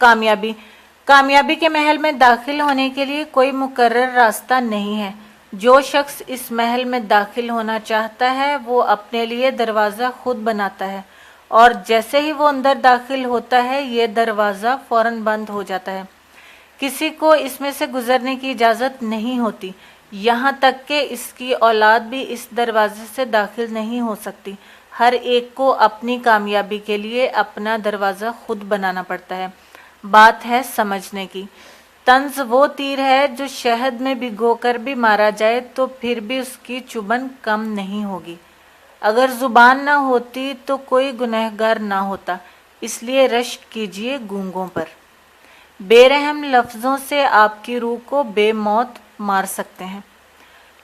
कामयाबी के महल में दाखिल होने के लिए कोई मुकर्रर रास्ता नहीं है। जो शख्स इस महल में दाखिल होना चाहता है वो अपने लिए दरवाज़ा खुद बनाता है और जैसे ही वो अंदर दाखिल होता है ये दरवाज़ा फौरन बंद हो जाता है। किसी को इसमें से गुजरने की इजाज़त नहीं होती, यहाँ तक कि इसकी औलाद भी इस दरवाजे से दाखिल नहीं हो सकती। हर एक को अपनी कामयाबी के लिए अपना दरवाज़ा खुद बनाना पड़ता है। बात है समझने की। तंज वो तीर है जो शहद में भिगोकर भी मारा जाए तो फिर भी उसकी चुभन कम नहीं होगी। अगर जुबान ना होती तो कोई गुनहगार ना होता, इसलिए रश्क कीजिए गूंगों पर। बेरहम लफ्ज़ों से आपकी रूह को बेमौत मार सकते हैं।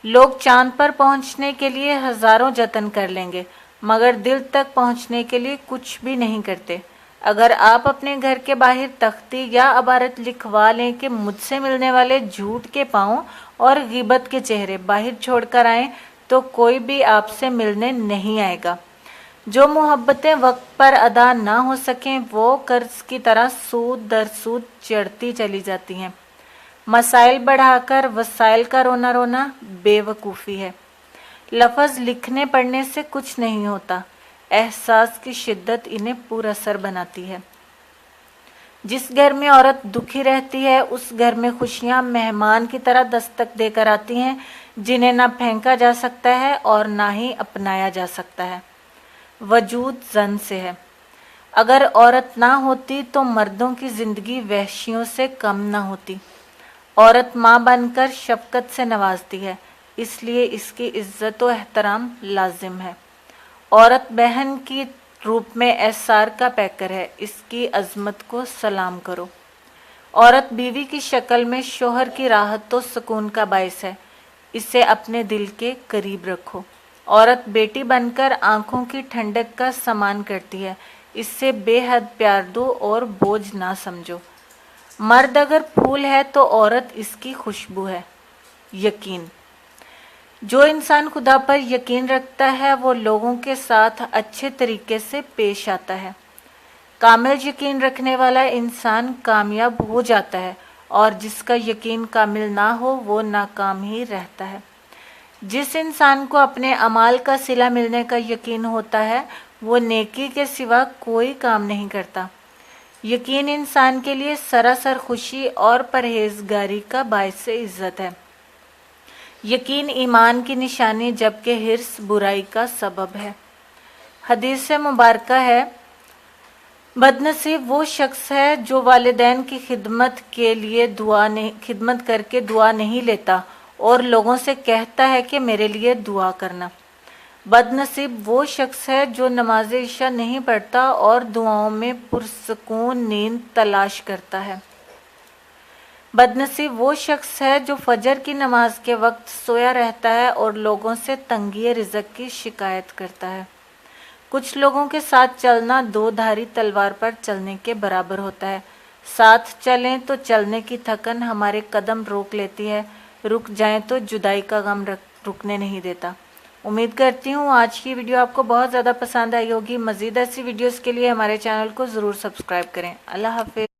लोग चांद पर पहुंचने के लिए हजारों जतन कर लेंगे मगर दिल तक पहुंचने के लिए कुछ भी नहीं करते। अगर आप अपने घर के बाहर तख्ती या अबारत लिखवा लें कि मुझसे मिलने वाले झूठ के पाँव और गिबत के चेहरे बाहर छोड़कर आएं तो कोई भी आपसे मिलने नहीं आएगा। जो मोहब्बतें वक्त पर अदा ना हो सकें वो कर्ज की तरह सूद दर सूद चढ़ती चली जाती हैं। मसाइल बढ़ाकर वसाइल का रोना रोना बेवकूफ़ी है। लफ्ज़ लिखने पढ़ने से कुछ नहीं होता, एहसास की शिद्दत इन्हें पुरअसर बनाती है। जिस घर में औरत दुखी रहती है उस घर में खुशियां मेहमान की तरह दस्तक देकर आती हैं, जिन्हें ना फेंका जा सकता है और ना ही अपनाया जा सकता है। वजूद जन से है। अगर औरत ना होती तो मर्दों की जिंदगी वहशियों से कम ना होती। औरत माँ बनकर शफकत से नवाजती है, इसलिए इसकी इज्जत व एहतराम लाजिम है। औरत बहन की रूप में एहसार का पैकर है, इसकी अजमत को सलाम करो। औरत बीवी की शक्ल में शोहर की राहत तो सुकून का बायस है, इसे अपने दिल के करीब रखो। औरत बेटी बनकर आंखों की ठंडक का समान करती है, इससे बेहद प्यार दो और बोझ ना समझो। मर्द अगर फूल है तो औरत इसकी खुशबू है। यकीन। जो इंसान खुदा पर यकीन रखता है वो लोगों के साथ अच्छे तरीके से पेश आता है। कामिल यकीन रखने वाला इंसान कामयाब हो जाता है और जिसका यकीन कामिल ना हो वो नाकाम ही रहता है। जिस इंसान को अपने अमाल का सिला मिलने का यकीन होता है वो नेकी के सिवा कोई काम नहीं करता। यकीन इंसान के लिए सरासर खुशी और परहेजगारी का बायस इज्जत है। यकीन ईमान की निशानी जबकि हिर्स बुराई का सबब है। हदीस मुबारका है, बदनसीब वो शख्स है जो वालिदैन की खिदमत करके दुआ नहीं लेता और लोगों से कहता है कि मेरे लिए दुआ करना। बदनसीब वो शख्स है जो नमाज इशा नहीं पढ़ता और दुआओं में पुरसकून नींद तलाश करता है। बदनसीब वो शख्स है जो फजर की नमाज के वक्त सोया रहता है और लोगों से तंगी रिज़्क की शिकायत करता है। कुछ लोगों के साथ चलना दो धारी तलवार पर चलने के बराबर होता है। साथ चलें तो चलने की थकन हमारे कदम रोक लेती है, रुक जाएं तो जुदाई का गम रुकने नहीं देता। उम्मीद करती हूँ आज की वीडियो आपको बहुत ज़्यादा पसंद आई होगी। मज़ीद ऐसी वीडियोस के लिए हमारे चैनल को ज़रूर सब्सक्राइब करें। अल्लाह हाफ़िज़।